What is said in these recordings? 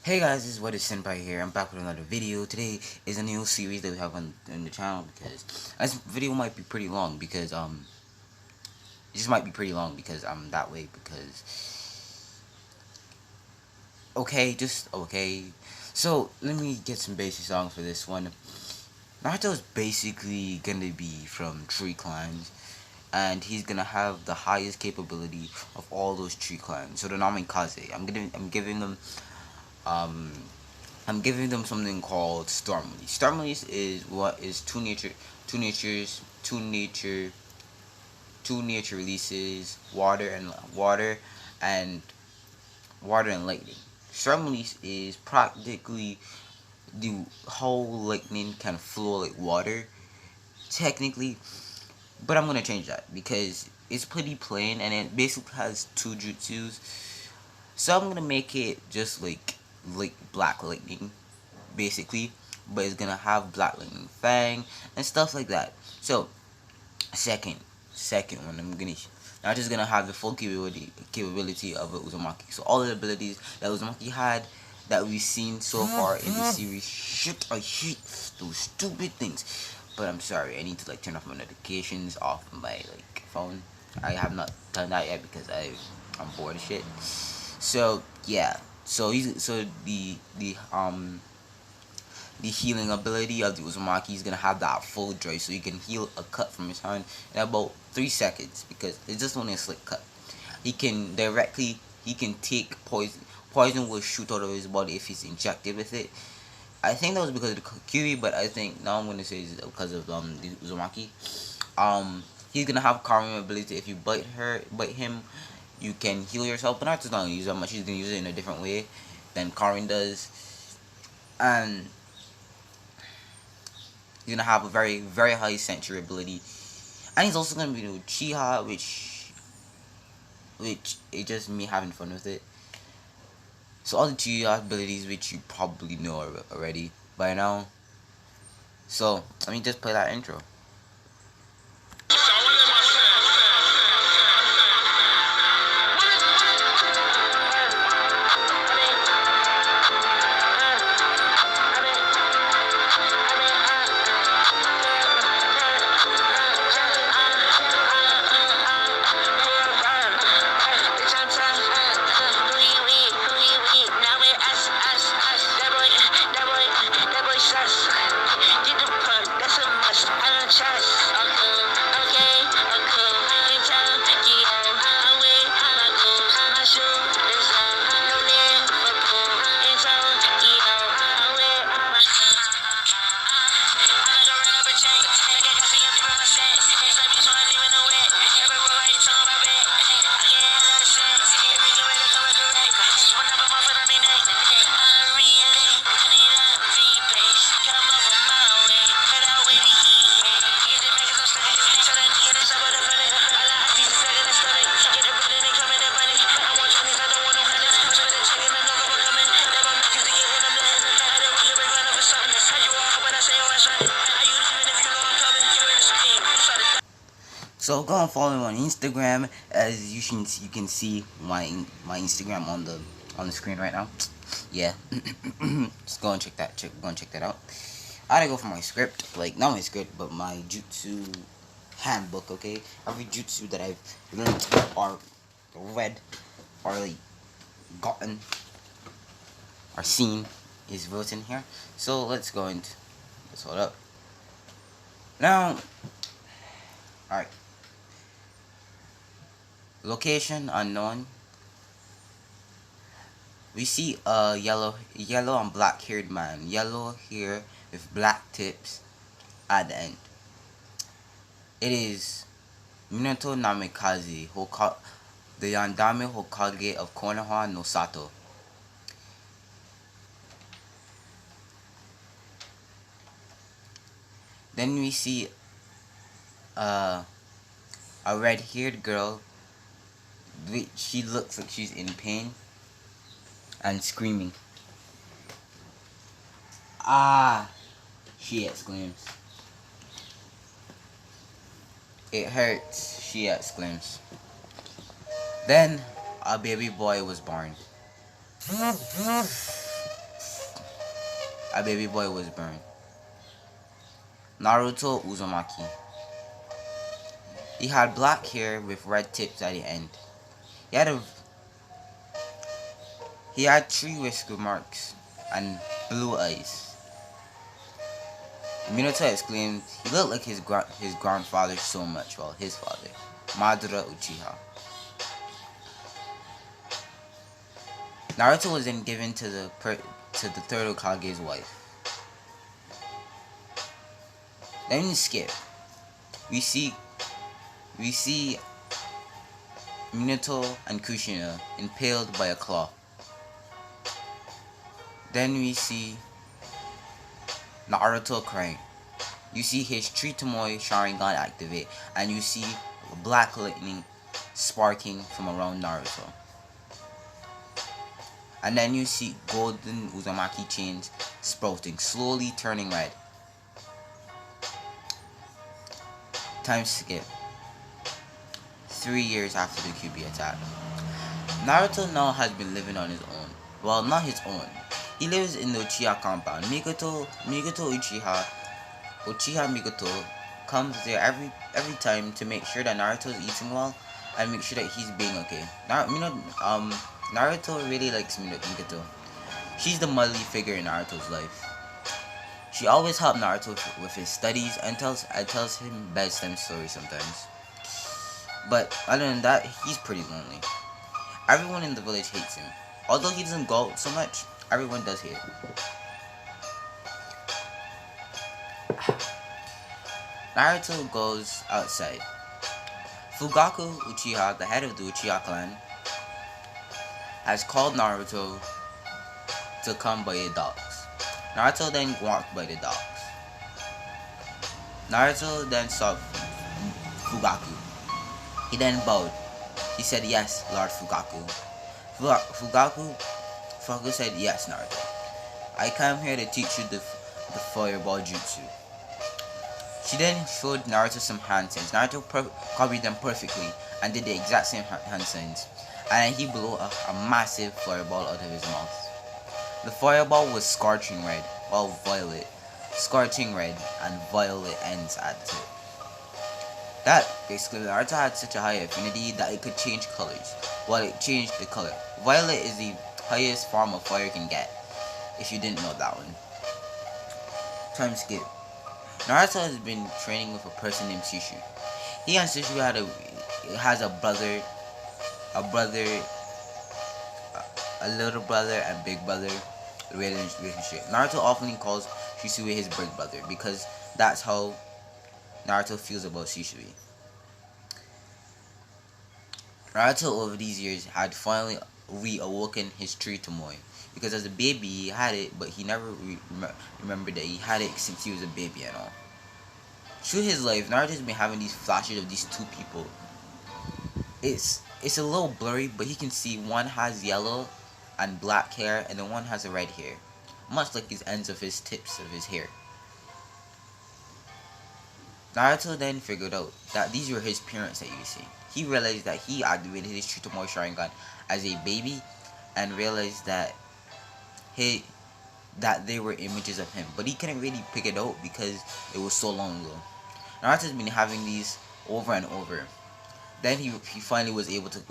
Hey guys, this is What is Senpai here. I'm back with another video. Today is a new series that we have on the channel because this video might be pretty long because it just might be pretty long because I'm that way because okay. So let me get some basic songs for this one. Naruto is basically gonna be from tree clans, and he's gonna have the highest capability of all those tree clans. So the Namikaze. Um I'm giving them something called storm release. Storm release is what is two nature releases and water and lightning. Storm release is practically the whole lightning can flow like water technically, but I'm gonna change that because it's pretty plain and it basically has two jutsus. So I'm gonna make it just like black lightning basically, but it's gonna have black lightning fang and stuff like that. So second one, I'm just gonna have the full capability of a Uzumaki. So all the abilities that Uzumaki had that we've seen so far in the series. Shit, I hate those stupid things. But I'm sorry, I need to turn off my notifications off my phone. I have not done that yet because I'm bored of shit. So yeah. The healing ability of the Uzumaki is gonna have that full drive, so you can heal a cut from his hand in about 3 seconds because it's just only a slick cut. He can take poison. Poison will shoot out of his body if he's injected with it. I think that was because of the Kyuri, but I think now I'm gonna say it's because of the Uzumaki. He's gonna have carving ability. If you bite him, you can heal yourself, but not just not gonna use that much. He's gonna use it in a different way than Karin does, and he's gonna have a very very high sensory ability, and he's also gonna be the Uchiha, which it's just me having fun with it. So all the Uchiha abilities, which you probably know already by now. So let me just play that intro. So go and follow me on Instagram, as you can see my Instagram on the screen right now. Yeah, just go and check that out. I gotta go for my script, not my script, but my jutsu handbook. Okay, every jutsu that I've learned or read or gotten or seen is written here. So let's hold up. Now, all right. Location unknown. We see a yellow and black haired man. Yellow hair with black tips at the end. It is Minato Namikaze, the Yandame Hokage of Konoha no Sato. Then we see a red haired girl. She looks like she's in pain and screaming. Ah, she exclaims. It hurts, she exclaims. Then a baby boy was born. a baby boy was born. Naruto Uzumaki. He had black hair with red tips at the end. He had a he had 3 whisker marks and blue eyes. Minato exclaimed, he looked like his grandfather so much, well, his father, Madara Uchiha. Naruto was then given to the third Hokage's wife. Then we skip. We see Minato and Kushina impaled by a claw. Then we see Naruto crying. You see his Tritomoe Sharingan activate, and you see black lightning sparking from around Naruto. And then you see golden Uzumaki chains sprouting, slowly turning red. Time skip. 3 years after the QB attack. Naruto now has been living on his own. Well, not his own. He lives in the Uchiha compound. Uchiha Mikoto comes there every time to make sure that Naruto is eating well and make sure that he's being okay. Naruto really likes Mikoto. She's the motherly figure in Naruto's life. She always helps Naruto with his studies and tells him bedtime stories sometimes. But other than that, he's pretty lonely. Everyone in the village hates him. Although he doesn't go out so much, everyone does hate him. Naruto goes outside. Fugaku Uchiha, the head of the Uchiha clan, has called Naruto to come by the docks. Naruto then walked by the docks. Naruto then saw Fugaku. He then bowed. He said, "Yes, Lord Fugaku." Fugaku said, "Yes, Naruto. I come here to teach you the fireball jutsu." She then showed Naruto some hand signs. Naruto copied them perfectly and did the exact same hand signs. And then he blew a massive fireball out of his mouth. The fireball was scorching red, well, violet. Scorching red and violet ends at the tip. That, basically, Naruto had such a high affinity that it could change colors. Well, it changed the color. Violet is the highest form of fire you can get, if you didn't know that one. Time skip. Naruto has been training with a person named Shishu. He and Shishu has a little brother and big brother relationship. Naruto often calls Shisui his big brother because that's how Naruto feels about Shisui. Naruto over these years had finally reawoken his Tritomoe because as a baby he had it, but he never remembered that he had it since he was a baby and all. Through his life, Naruto has been having these flashes of these two people. It's a little blurry, but he can see one has yellow and black hair and the one has a red hair, much like his ends of his tips of his hair. Naruto then figured out that these were his parents that you see. He realized that he activated his Tritomoe Sharingan as a baby and realized that they were images of him, but he couldn't really pick it out because it was so long ago. Naruto's been having these over and over. Then he finally was able to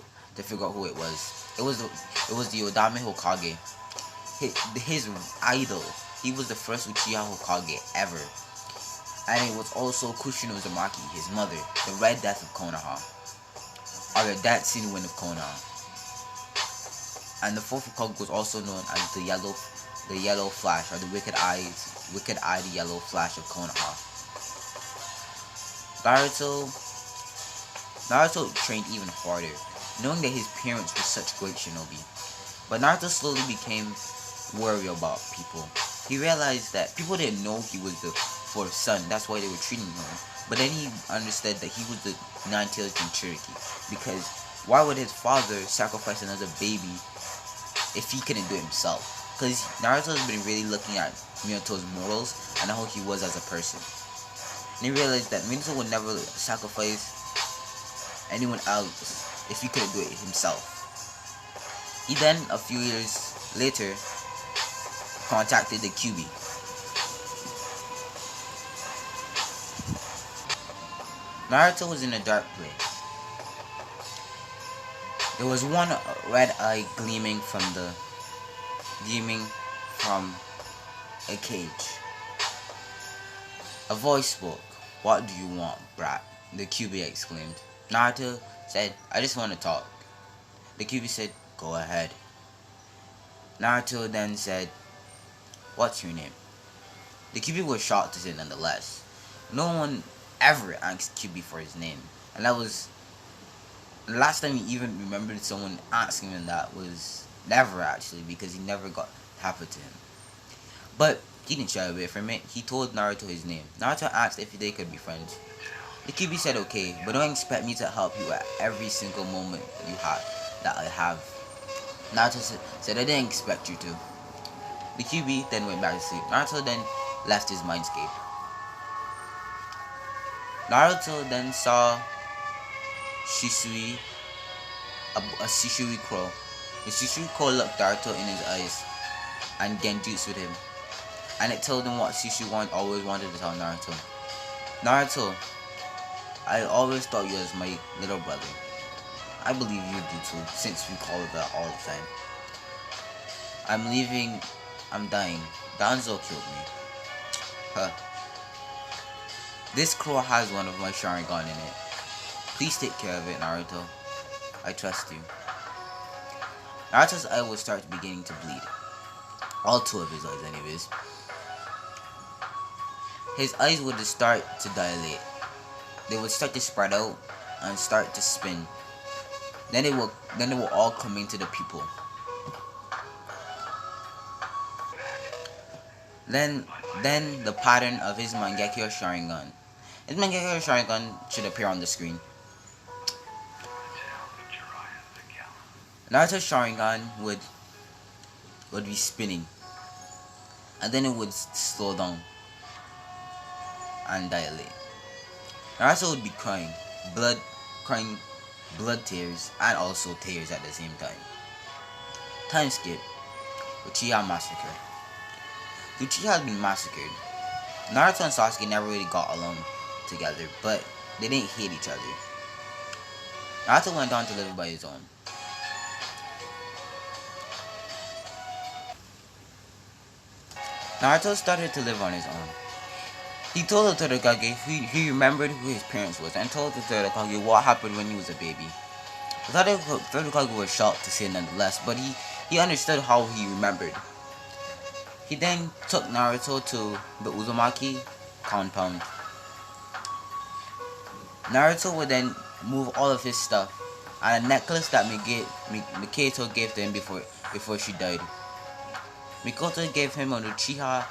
figure out who it was. It was the Odame Hokage. His idol. He was the first Uchiha Hokage ever. And it was also Kushina Uzumaki, his mother, the Red Death of Konoha, or the Dancing Wind of Konoha. And the fourth Hokage was also known as the Yellow Flash, or the Wicked-Eyed Yellow Flash of Konoha. Naruto trained even harder, knowing that his parents were such great shinobi. But Naruto slowly became worried about people. He realized that people didn't know he was the fourth son, that's why they were treating him. But then he understood that he was the Nine-Tailed Jinchuriki, because why would his father sacrifice another baby if he couldn't do it himself? Because Naruto has been really looking at Minato's morals and how he was as a person. And he realized that Minato would never sacrifice anyone else if he couldn't do it himself. He then, a few years later, contacted the QB. Naruto was in a dark place. There was one red eye gleaming from a cage. A voice spoke. "What do you want, brat?" the QB exclaimed. Naruto said, "I just want to talk." The QB said, "Go ahead." Naruto then said, "What's your name?" The QB was shocked to say nonetheless. No one ever asked QB for his name. And that was the last time he even remembered someone asking him that was never actually, because he never got happened to him. But he didn't shy away from it. He told Naruto his name. Naruto asked if they could be friends. The QB said, "Okay, but don't expect me to help you at every single moment that I have." Naruto said, "I didn't expect you to." The QB then went back to sleep. Naruto then left his mindscape. Naruto then saw Shisui, a Shisui crow. The Shisui crow looked Naruto in his eyes and genjutsu'd him. And it told him what Shisui always wanted to tell Naruto. "Naruto, I always thought you as my little brother. I believe you do too, since we call it that all the time. I'm leaving. I'm dying. Danzo killed me. Huh. This crow has one of my Sharingan in it. Please take care of it, Naruto. I trust you." Naruto's eye would start beginning to bleed. All two of his eyes, anyways. His eyes would start to dilate. They would start to spread out and start to spin. Then they will all come into the pupil. Then the pattern of his Mangekyo Sharingan. His Mangekyo Sharingan should appear on the screen. Naruto's Sharingan would be spinning, and then it would slow down and dilate. Naruto would be crying blood tears, and also tears at the same time. Time skip. Uchiha massacre. The Uchiha had been massacred. Naruto and Sasuke never really got along together, but they didn't hate each other. Naruto went on to live by his own. Naruto started to live on his own. He told the Todokage he remembered who his parents was, and told the Todokage what happened when he was a baby. The Todokage was shocked to say nonetheless, but he understood how he remembered. He then took Naruto to the Uzumaki compound. Naruto would then move all of his stuff, and a necklace that Mikoto gave to him before she died. Mikoto gave him an Uchiha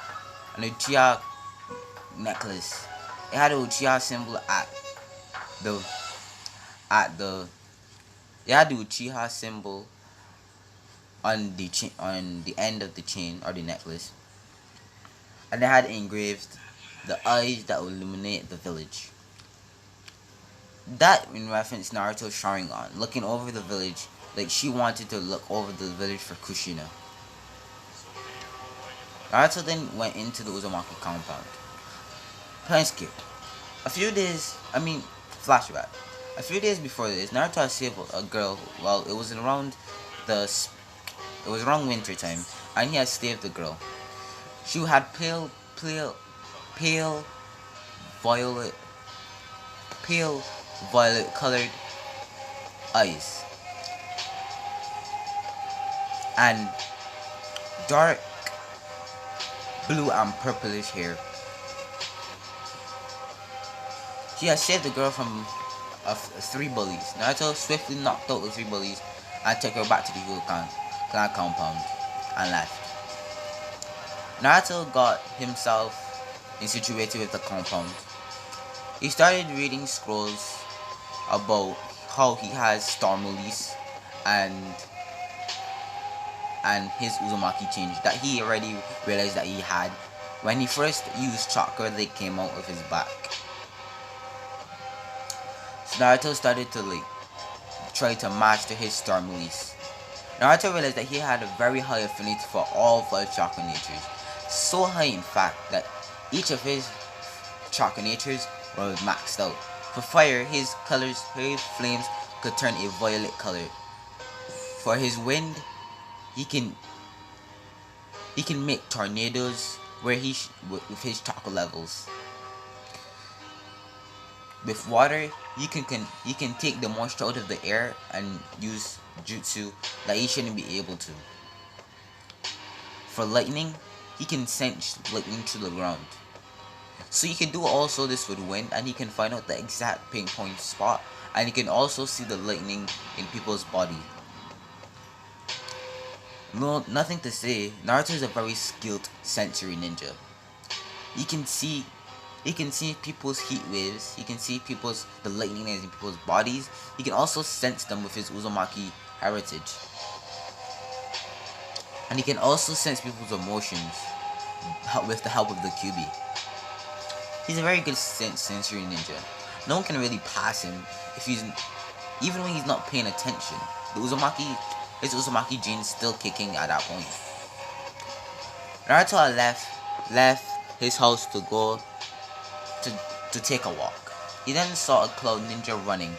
necklace. It had an Uchiha symbol it had the Uchiha symbol on the end of the chain or the necklace, and it had engraved the eyes that will illuminate the village. That in reference Naruto's Sharingan, looking over the village like she wanted to look over the village for Kushina. Naruto then went into the Uzumaki compound. Time skip. Flashback. A few days before this, Naruto had saved a girl. Well, it was around winter time, and he had saved the girl. She had pale violet colored eyes and dark blue and purplish hair. She had saved the girl from 3 bullies. Naruto swiftly knocked out the 3 bullies and took her back to the clan compound and left. Naruto got himself situated with the compound. He started reading scrolls about how he has Storm Release and his Uzumaki change that he already realized that he had when he first used chakra that came out of his back. So Naruto started to try to master his Storm Release. Naruto realized that he had a very high affinity for all 5 chakra natures. So high in fact that each of his chakra natures was maxed out. For fire, his flames could turn a violet color. For his wind, he can make tornadoes where with his chakra levels. With water, you can take the moisture out of the air and use jutsu that he shouldn't be able to. For lightning, he can sense lightning to the ground. So you can do also this with wind, and he can find out the exact pinpoint spot, and he can also see the lightning in people's body. No, nothing to say, Naruto is a very skilled sensory ninja. He can see people's heat waves. He can see the lightning that is in people's bodies. He can also sense them with his Uzumaki heritage. And he can also sense people's emotions with the help of the Kyuubi. He's a very good sensory ninja. No one can really pass him even when he's not paying attention. His Uzumaki gene is still kicking at that point. Naruto left his house to go to take a walk. He then saw a cloud ninja running.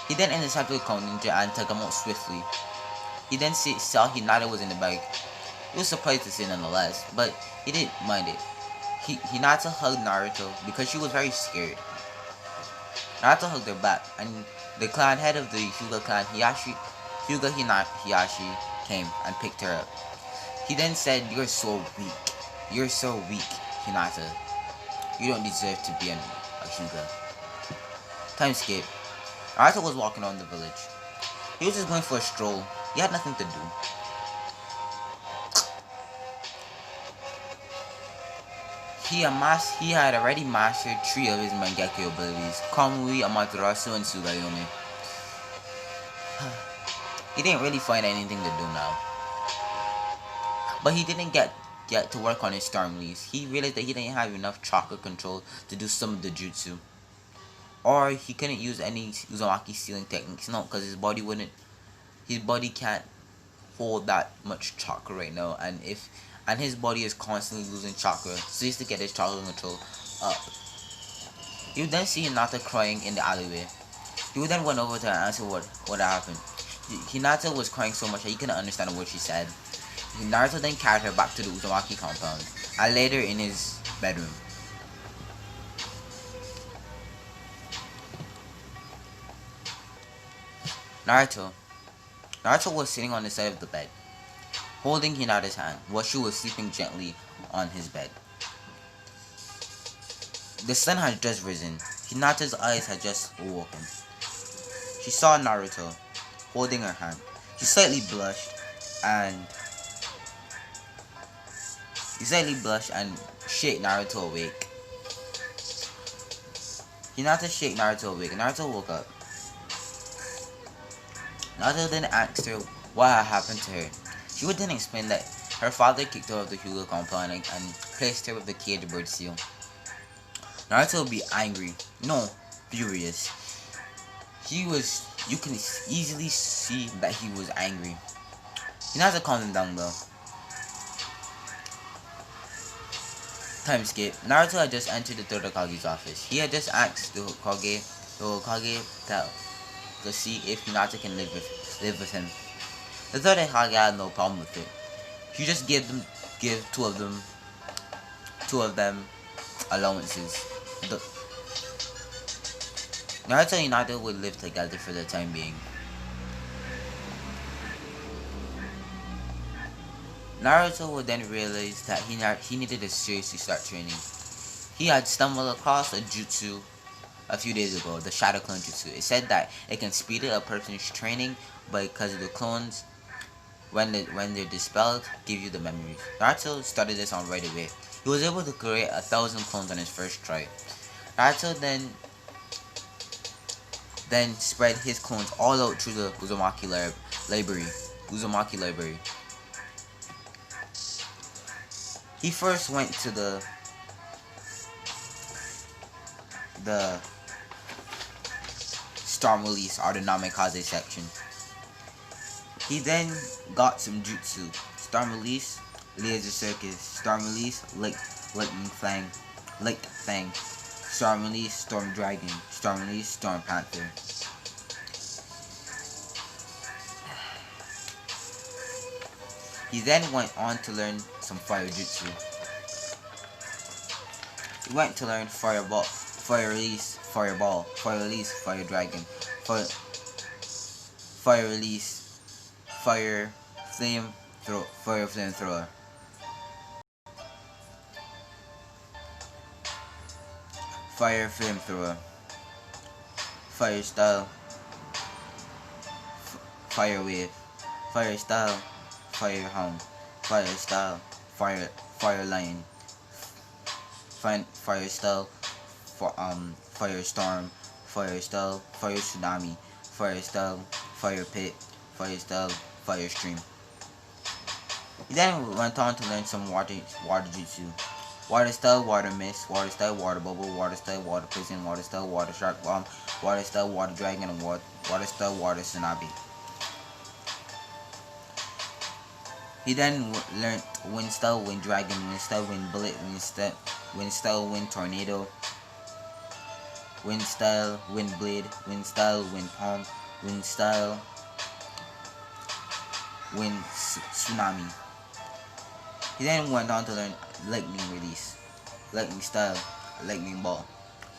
He then intercepted the cloud ninja and took him out swiftly. He then saw Hinata was in the bag. He was surprised to see nonetheless, but he didn't mind it. Hinata hugged Naruto because she was very scared. Naruto hugged her back, and the clan head of the Hyuga clan, Hyuga Hiyashi, came and picked her up. He then said, "You're so weak. You're so weak, Hinata. You don't deserve to be a Hyuga." Time skip. Naruto was walking around the village. He was just going for a stroll. He had nothing to do. He had already mastered 3 of his Mangekyo abilities: Kamui, Amaterasu, and Sugayome. He didn't really find anything to do now. But he didn't get to work on his Storm Leaves. He realized that he didn't have enough chakra control to do some of the jutsu. Or he couldn't use any Uzumaki sealing techniques. No, because his body can't hold that much chakra right now, and his body is constantly losing chakra, so he has to get his chakra control up. He would then see Hinata crying in the alleyway. He would then run over to her and ask her what happened. Hinata was crying so much that he couldn't understand what she said. Naruto then carried her back to the Uzumaki compound and laid her in his bedroom. Naruto was sitting on the side of the bed, holding Hinata's hand while she was sleeping gently on his bed. The sun had just risen. Hinata's eyes had just awoken. She saw Naruto holding her hand. She slightly blushed and shake Naruto awake. Hinata shake Naruto awake. Naruto woke up. Naruto then asked her what had happened to her. She would then explain that her father kicked her out of the Hyuga compound and placed her with the cage bird seal. Naruto would be angry, no, furious. You can easily see that he was angry. Hinata calmed him down though. Time skip. Naruto had just entered the third Hokage's office. He had just asked the Hokage to see if Hinata can live with him. The third Hokage had no problem with it. He just give two of them allowances. Naruto and Hinata would live together for the time being. Naruto would then realize that he needed to seriously start training. He had stumbled across a jutsu a few days ago, the Shadow Clone Jutsu. It said that it can speed up a person's training because of the clones, when they're dispelled, give you the memories. Naruto started this on right away. He was able to create 1,000 clones on his first try. Naruto then spread his clones all out through the Uzumaki library. He first went to the Storm Release or the Namikaze section. He then got some jutsu: Storm Release, Laser Circus, Storm Release, Lightning Fang, Storm Release, Storm Dragon. Storm Release, Storm Panther. He then went on to learn some fire jutsu. He went to learn Fireball, Fire Release, Fireball, Fire Release, Fire Dragon, Fire Release, Fire Flame, Fire Flamethrower. Fire Flamethrower. Fire Style, Fire Wave, Fire Style, Fire Hound, Fire Style, Fire Lion, Fire Style, Fire Storm, Fire Style, Fire Tsunami, Fire Style, Fire Pit, Fire Style, Fire Stream. He then went on to learn some water jutsu. Water Style, Water Mist, Water Style, Water Bubble, Water Style, Water Prison, Water Style, Water Shark Bomb, Water Style, Water Dragon, and Water Style, Water Tsunami. He then learned Wind Style, Wind Dragon, Wind Style, Wind Bullet, Wind Style, Wind Tornado, Wind Style, Wind Blade, Wind Style, Wind Palm, Wind Style, Wind Tsunami. He then went on to learn Lightning Release, Lightning Style, Lightning Ball,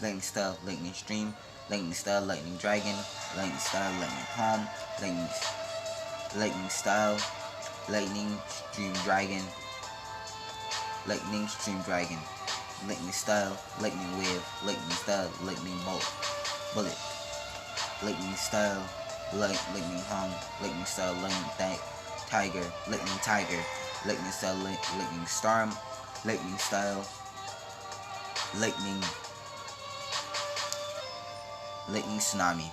Lightning Style, Lightning Stream, Lightning Style, Lightning Dragon, Lightning Style, Lightning Palm, Lightning Style, Lightning Stream Dragon, Lightning Stream Dragon, Lightning Style, Lightning Wave, Lightning Style, Lightning Bullet, Lightning Style, Lightning Hong, Lightning Style, Lightning Tiger, Lightning Tiger, Lightning Style, Lightning Storm, Lightning Style, Lightning Tsunami.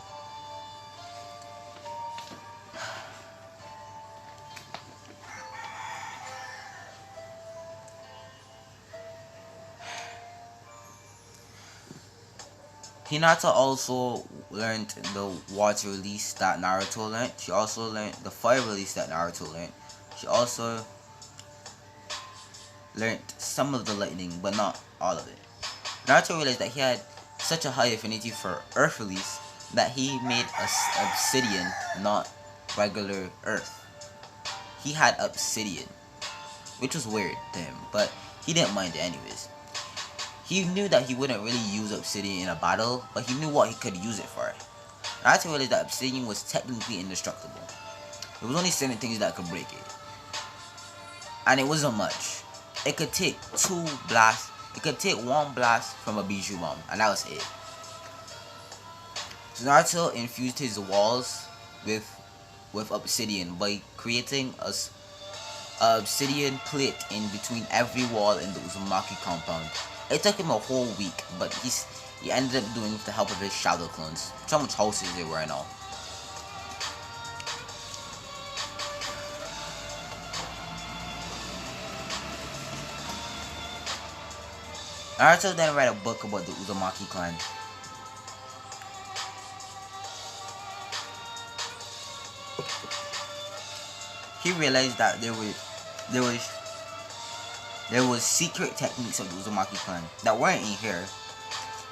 Hinata also learned the water release that Naruto learned. She also learned the fire release that Naruto learned. She also learned some of the lightning, but not all of it. Naruto realized that he had such a high affinity for earth release that he made obsidian, not regular earth. He had obsidian, which was weird to him, but he didn't mind it anyways. He knew that he wouldn't really use obsidian in a battle, but he knew what he could use it for. Naruto realized that obsidian was technically indestructible. There was only certain things that could break it. And it wasn't much. It could take 2 blasts. It could take 1 blast from a Bijou bomb, and that was it. So Naruto infused his walls with obsidian by creating a obsidian plate in between every wall in the Uzumaki compound. It took him a whole week, but he ended up doing it with the help of his shadow clones. So much houses there were and all. Naruto then read a book about the Uzumaki clan. He realized that there was secret techniques of the Uzumaki clan that weren't in here.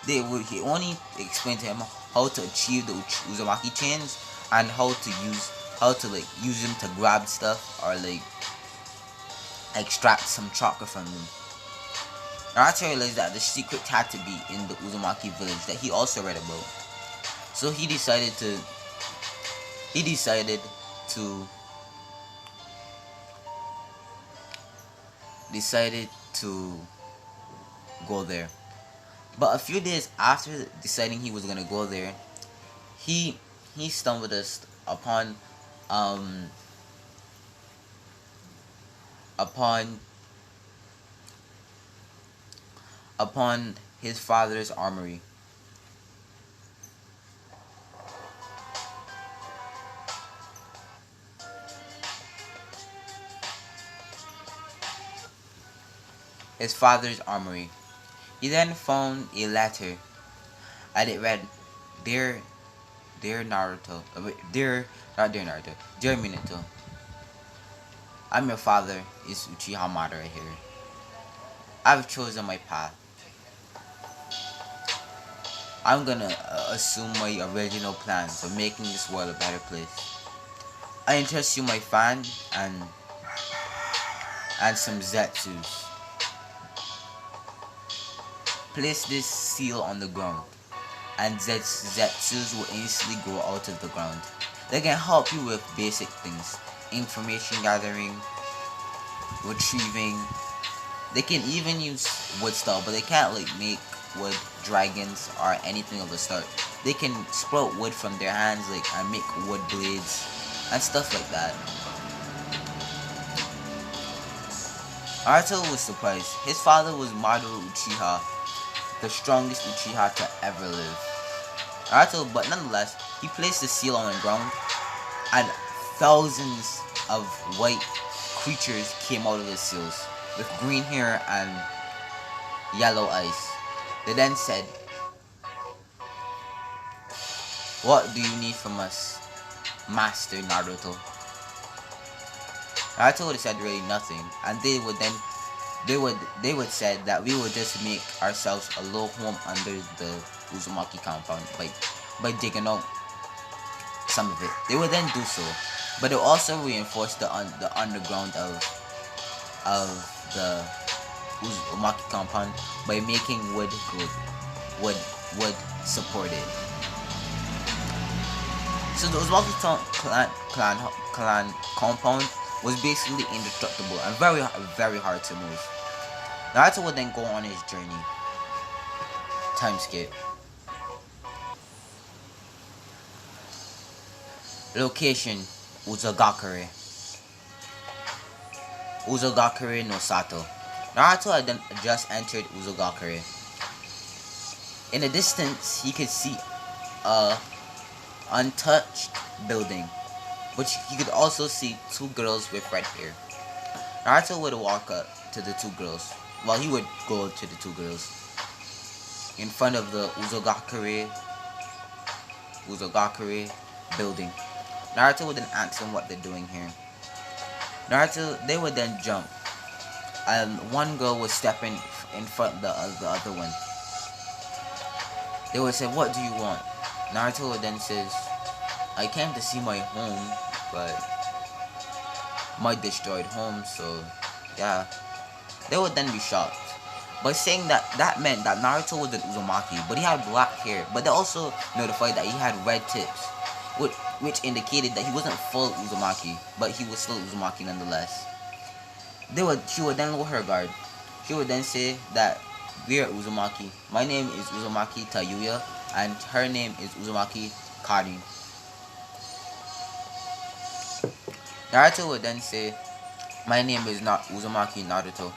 He only explained to him how to achieve the Uzumaki chains and how to use them to grab stuff or extract some chakra from them. Naruto realized that the secret had to be in the Uzumaki village that he also read about. So he decided to go there. But a few days after deciding he was gonna go there, he stumbled upon his father's armory. He then found a letter, and it read, Dear Naruto, Dear Minato, I'm your father, is Uchiha Madara here. I've chosen my path. I'm gonna assume my original plans of making this world a better place. I entrust you my fan and some zetsus. Place this seal on the ground, and zetsus will instantly grow out of the ground. They can help you with basic things: information gathering, retrieving. They can even use wood stuff, but they can't like make wood dragons or anything of the sort. They can sprout wood from their hands, like, and make wood blades and stuff like that. Naruto was surprised. His father was Madara Uchiha, the strongest Uchiha to ever live. Naruto, but nonetheless, he placed the seal on the ground, and thousands of white creatures came out of the seals with green hair and yellow eyes. They then said, "What do you need from us, Master Naruto?" Naruto would have said really nothing, and they would said that we would just make ourselves a little home under the Uzumaki compound by digging out some of it. They would then do so, but it also reinforced the underground of the Uzumaki compound by making wood good, wood supported. So the Uzumaki clan compound was basically indestructible and very hard to move. Naruto would then go on his journey. Time skip. Location: Uzagakure. Uzagakure no Sato. Naruto had just entered Uzagakure. In the distance, he could see a untouched building, but he could also see two girls with red hair. Naruto would walk up to the two girls. Well, he would go to the two girls in front of the Uzagakure building. Naruto would then ask them what they're doing here. They would then jump, and one girl was stepping in front of the other one. They would say, "What do you want?" Naruto would then says, "I came to see my home, but my destroyed home, so yeah." They would then be shocked by saying that meant that Naruto was an Uzumaki, but he had black hair. But they also notified that he had red tips, which indicated that he wasn't full Uzumaki, but he was still Uzumaki nonetheless. She would then lower her guard. She would then say that we are Uzumaki. My name is Uzumaki Tayuya, and her name is Uzumaki Karin. Naruto would then say, "My name is not Uzumaki Naruto."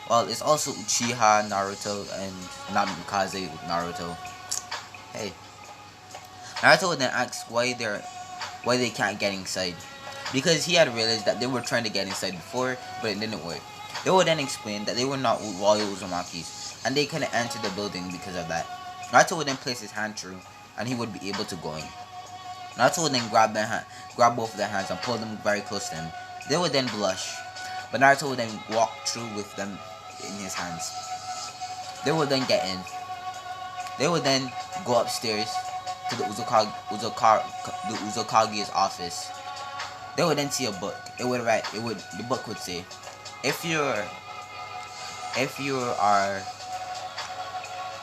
Well, it's also Uchiha Naruto and Namikaze Naruto. Hey. Naruto would then ask why they can't get inside. Because he had realized that they were trying to get inside before, but it didn't work. They would then explain that they were not royal Uzumakis, and they couldn't enter the building because of that. Naruto would then place his hand through, and he would be able to go in. Naruto would then grab both of their hands and pull them very close to him. They would then blush, but Naruto would then walk through with them in his hands. They would then get in. They would then go upstairs to the Uzukage's office. They would then see a book. The book would say, if you are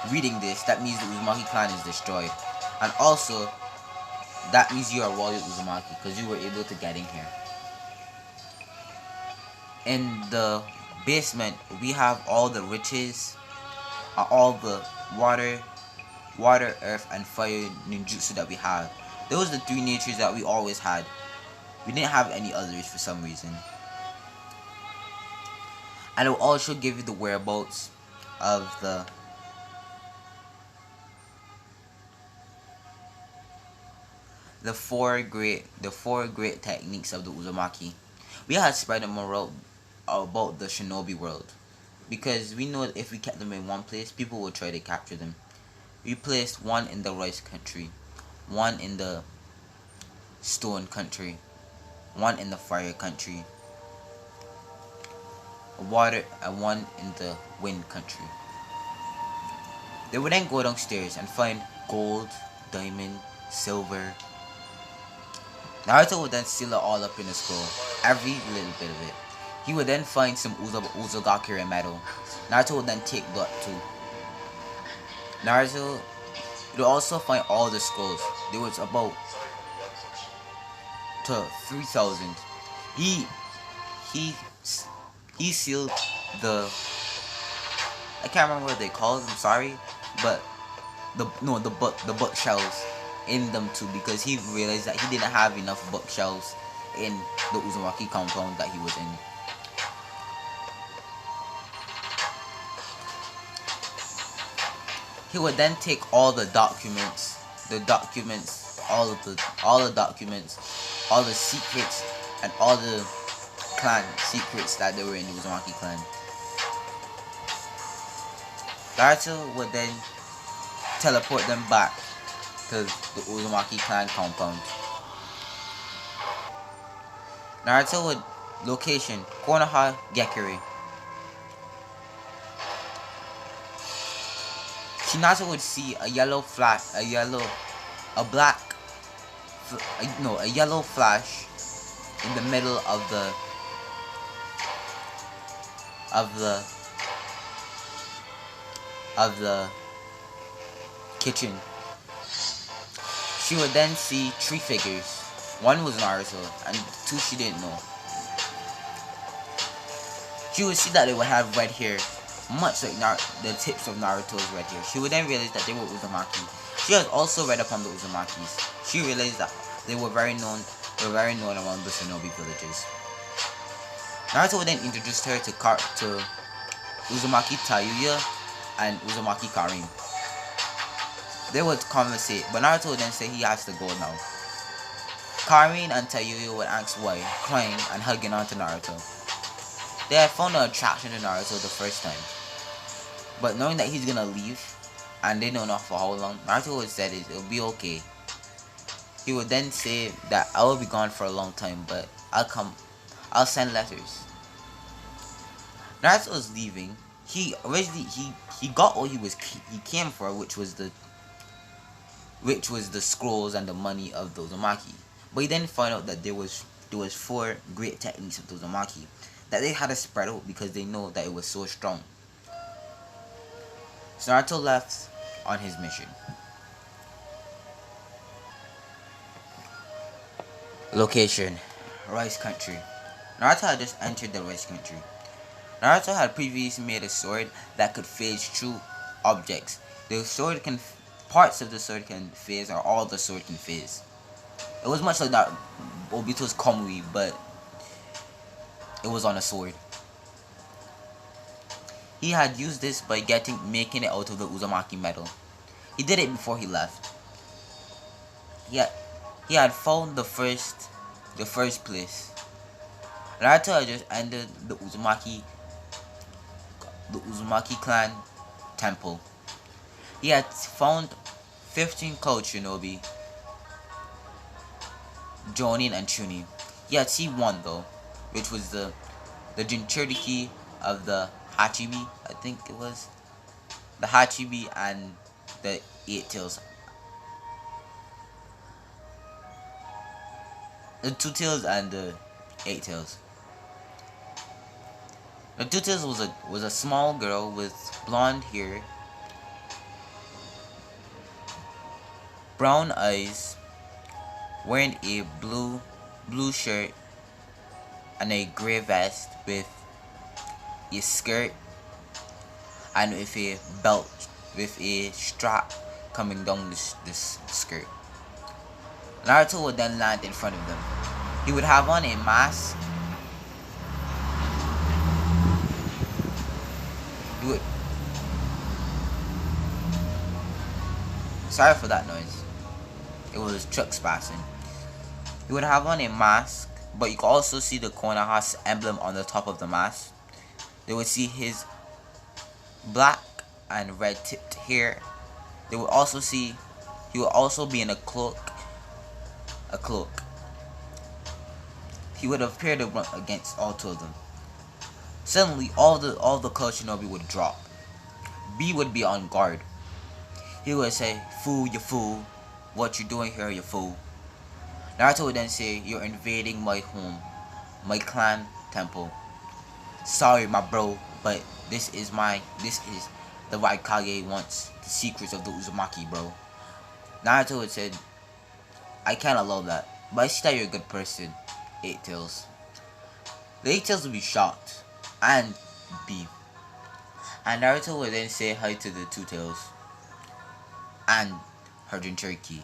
reading this, that means the Uzumaki clan is destroyed, and also that means you are royal Uzumaki because you were able to get in here. In the basement, we have all the riches, all the water, earth, and fire ninjutsu that we have. Those are the three natures that we always had. We didn't have any others for some reason. And it will also give you the whereabouts of the four great techniques of the Uzumaki. We had spread them around about the shinobi world, because we know that if we kept them in one place, people would try to capture them. We placed one in the rice country, one in the stone country, one in the fire country, water, and one in the wind country. They would then go downstairs and find gold, diamond, silver. Naruto would then seal it all up in a scroll, every little bit of it. He would then find some Uzumaki metal. Naruto would then take that too. Naruto would also find all the scrolls. There was about to 3,000. He sealed the, I can't remember what they called. I'm sorry, but the bookshelves in them too, because he realized that he didn't have enough bookshelves in the Uzumaki compound that he was in. He would then take all the documents, all the documents, all the secrets, and all the clan secrets that they were in the Uzumaki clan. Naruto would then teleport them back to the Uzumaki clan compound. Naruto would location Konoha Gekiri. Naruto would see a yellow flash, a yellow flash in the middle of the kitchen. She would then see 3 figures. One was Naruto, and 2 she didn't know. She would see that they would have red hair, much like the tips of Naruto's red hair. She would then realize that they were Uzumaki. She had also read upon the Uzumakis. She realized that they were very known around the shinobi villages. Naruto would then introduce her to Uzumaki Tayuya and Uzumaki Karin. They would conversate, but Naruto would then say he has to go now. Karin and Tayuya would ask why, crying and hugging onto Naruto. They had found an attraction to Naruto the first time, but knowing that he's gonna leave, and they don't know for how long, Naruto would say it'll be okay. He would then say that I will be gone for a long time, but I'll send letters. Naruto was leaving. He got what he came for, which was the scrolls and the money of the Uzumaki. But he then found out that there was 4 great techniques of the Uzumaki that they had to spread out because they know that it was so strong. So Naruto left on his mission. Location: Rice Country. Naruto had just entered the Rice Country. Naruto had previously made a sword that could phase through objects. Parts of the sword can phase, or all the sword can phase. It was much like that Obito's Komui, but it was on a sword. He had used this by making it out of the Uzumaki metal. He did it before he left. He had found the first place. Naruto had just entered the Uzumaki clan temple. He had found 15 cult shinobi, Jonin and Chunin. He had seen one though, which was the Jinchuriki of the Hachibi, I think it was. The Hachibi and the 8 tails. The 2 tails and the 8 tails. The 2 tails was a small girl with blonde hair, brown eyes, wearing a blue shirt and a grey vest with a skirt and with a belt with a strap coming down this skirt. Naruto would then land in front of them. He would have on a mask. Sorry for that noise. It was trucks passing. He would have on a mask, but you could also see the Konoha emblem on the top of the mask. They would see his black and red tipped hair. They would also see he would also be in a cloak. He would appear to run against all 2 of them. Suddenly all the cult shinobi would drop. B would be on guard. he would say, "Fool, you fool. What you doing here, you fool?" Naruto would then say, "You're invading my home, my clan temple. Sorry, my bro, but this is the White Kage wants the secrets of the Uzumaki, bro." Naruto would say, "I can't allow that, but I see that you're a good person, Eight Tails." The Eight Tails would be shocked and beef. And Naruto would then say hi to the Two Tails and her Jinchuriki.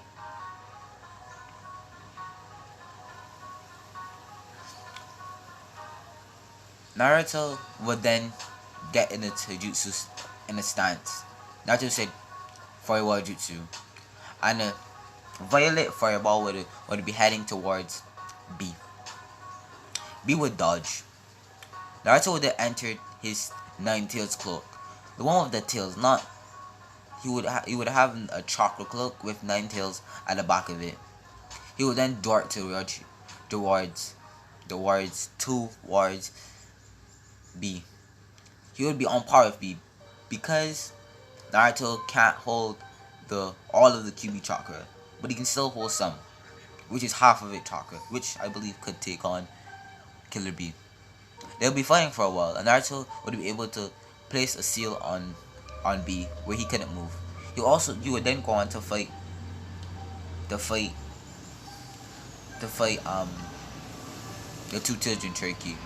Naruto would then get in the jutsu in a stance. Naruto said, "Fireball jutsu," and a violet fireball would be heading towards B. B would dodge. Naruto would then enter his Nine Tails cloak, the one with the tails. Not he would have a chakra cloak with 9 tails at the back of it. He would then dart towards B. He would be on par with B because Naruto can't hold all of the QB chakra, but he can still hold some, which is half of it chakra, which I believe could take on Killer B. They'll be fighting for a while, and Naruto would be able to place a seal on B where he couldn't move. He would then go on to fight the two children Cherokee.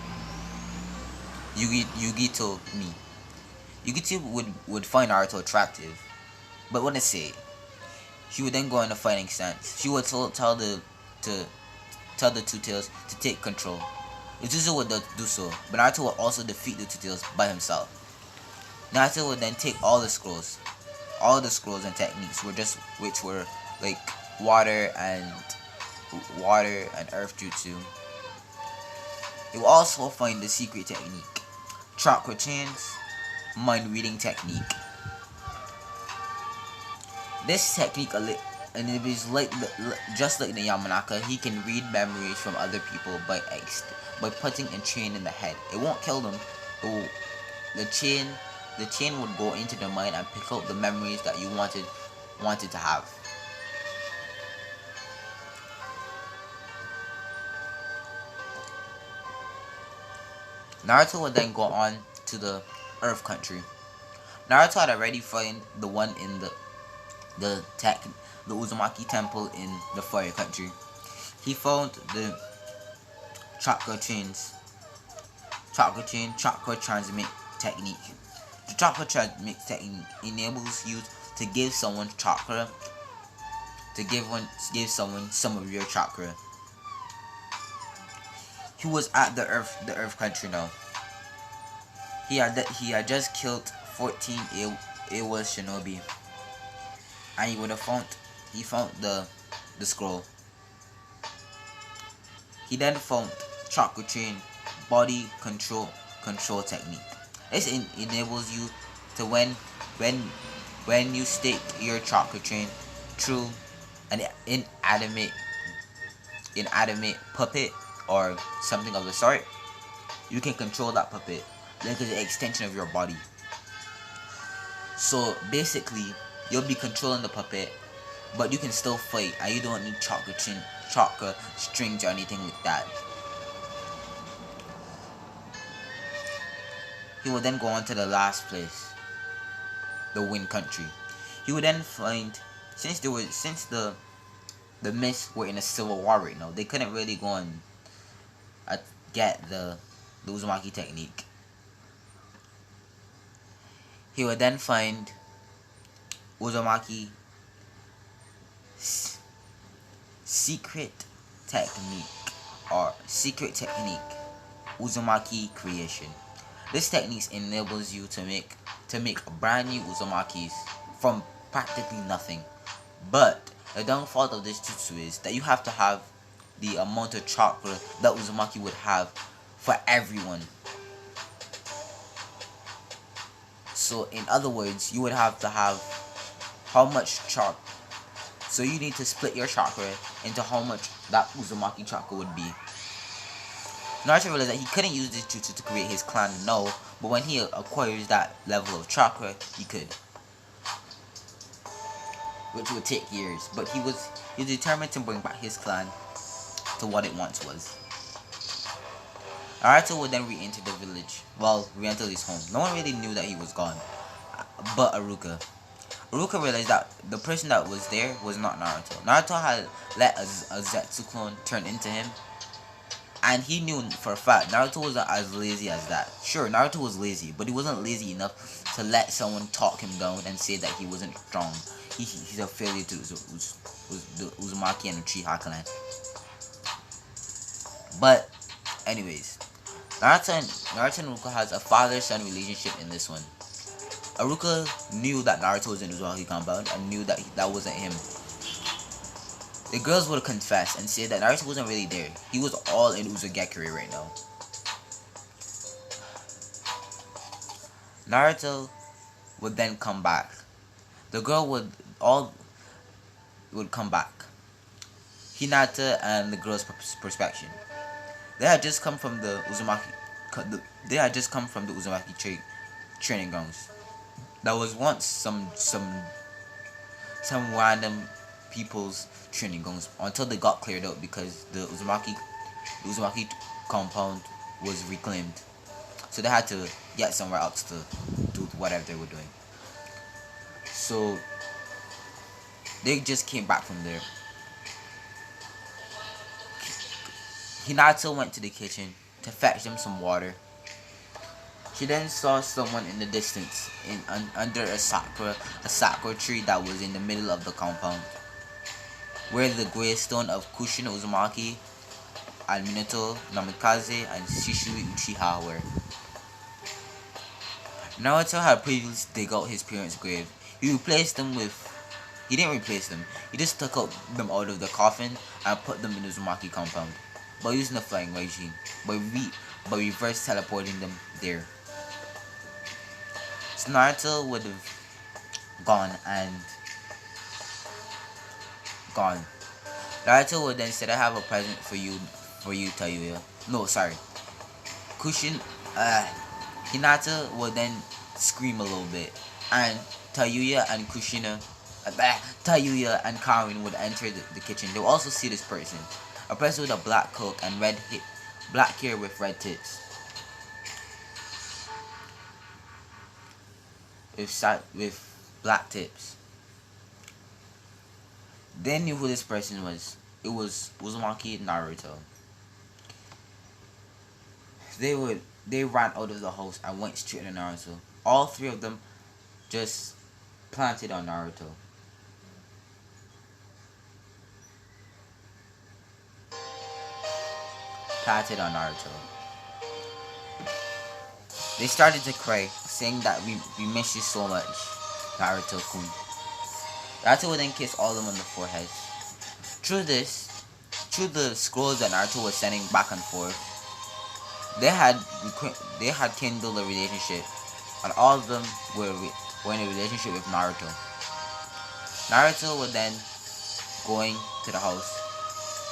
Yugito me. Yugito would find Naruto attractive, but when I say, she would then go in a fighting stance. She would tell the Two Tails to take control. Uchiha would do so, but Naruto would also defeat the Two Tails by himself. Naruto would then take all the scrolls and techniques which were like water and earth jutsu. He will also find the secret technique, chakra chains, mind reading technique. This technique enables just like the Yamanaka, he can read memories from other people by putting a chain in the head. It won't kill them. The chain would go into the mind and pick up the memories that you wanted to have. Naruto would then go on to the Earth Country. Naruto had already found the one in the Uzumaki temple in the Fire Country. He found the chakra transmit technique. The chakra transmit technique enables you to give someone chakra, to give someone some of your chakra. He was at the Earth Country now. He had just killed 14 Awa shinobi, and he found the scroll. He then found chakra chain body control technique. This enables you to when you stake your chakra chain through an inanimate puppet or something of the sort, you can control that puppet like it's an extension of your body. So basically, you'll be controlling the puppet, but you can still fight, and you don't need chakra strings or anything like that. He will then go on to the last place, the Wind Country. He would then find, since the Mists were in a civil war right now, they couldn't really go and get the Uzumaki technique. He would then find Uzumaki secret technique, Uzumaki creation. This technique enables you to make brand new Uzumakis from practically nothing. But the downfall of this jutsu is that you have to have the amount of chakra that Uzumaki would have for everyone. So in other words, you would have to have how much chakra. So you need to split your chakra into how much that Uzumaki chakra would be. Naruto realized that he couldn't use this jutsu to create his clan, no, but when he acquires that level of chakra, he could. which would take years. But he was determined to bring back his clan to what it once was. Naruto would then re-enter the village. Well, re-enter his home. No one really knew that he was gone, but Aruka. Aruka realized that the person that was there was not Naruto. Naruto had let a Zetsu clone turn into him, and he knew for a fact Naruto wasn't as lazy as that. Sure, Naruto was lazy, but he wasn't lazy enough to let someone talk him down and say that he wasn't strong. He's a failure to the Uzumaki and Uchiha clan. But, anyways, Naruto and Aruka has a father-son relationship in this one. Aruka knew that Naruto was in Uzumaki compound and knew that that wasn't him. The girls would confess and say that Naruto wasn't really there. He was all in Uzumaki right now. Naruto would then come back. The girl would come back. Hinata and the girl's perspective. They had just come from the Uzumaki. They had just come from the Uzumaki training grounds. That was once some random people's training grounds until they got cleared out because the Uzumaki compound was reclaimed. So they had to get somewhere else to do whatever they were doing. So they just came back from there. Hinata went to the kitchen to fetch them some water. She then saw someone in the distance under a sakura tree that was in the middle of the compound, where the gravestone of Kushina Uzumaki and Minato Namikaze and Shisui Uchiha were. Naruto had previously dug out his parents' grave. He didn't replace them. He just took them out of the coffin and put them in the Uzumaki compound by using the flying regime, by reverse teleporting them there. So Naruto would have gone. Naruto would then said, "I have a present for you, Tayuya." No, sorry. Hinata would then scream a little bit, and Tayuya and Karin would enter the kitchen. They will also see this person, a person with a black coat and black hair with red tips, with black tips. They knew who this person was. It was Uzumaki Naruto. They ran out of the house and went straight to Naruto. All three of them just planted on Naruto. They started to cry, saying that we miss you so much, Naruto-kun. Naruto would then kiss all of them on the foreheads. Through the scrolls that Naruto was sending back and forth, they had kindled a relationship, and all of them were in a relationship with Naruto. Naruto would then going to the house.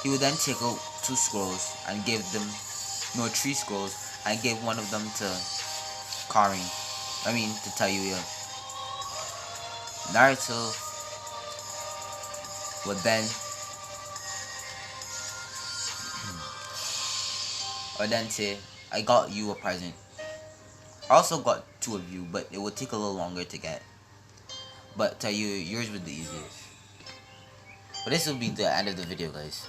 He would then take out 2 scrolls and give them 3 scrolls and give one of them to to Tayuya. Naruto would then say, "I got you a present. I also got 2 of you, but it would take a little longer to get. But Tayuya, yours was the easiest." But this will be the end of the video, guys.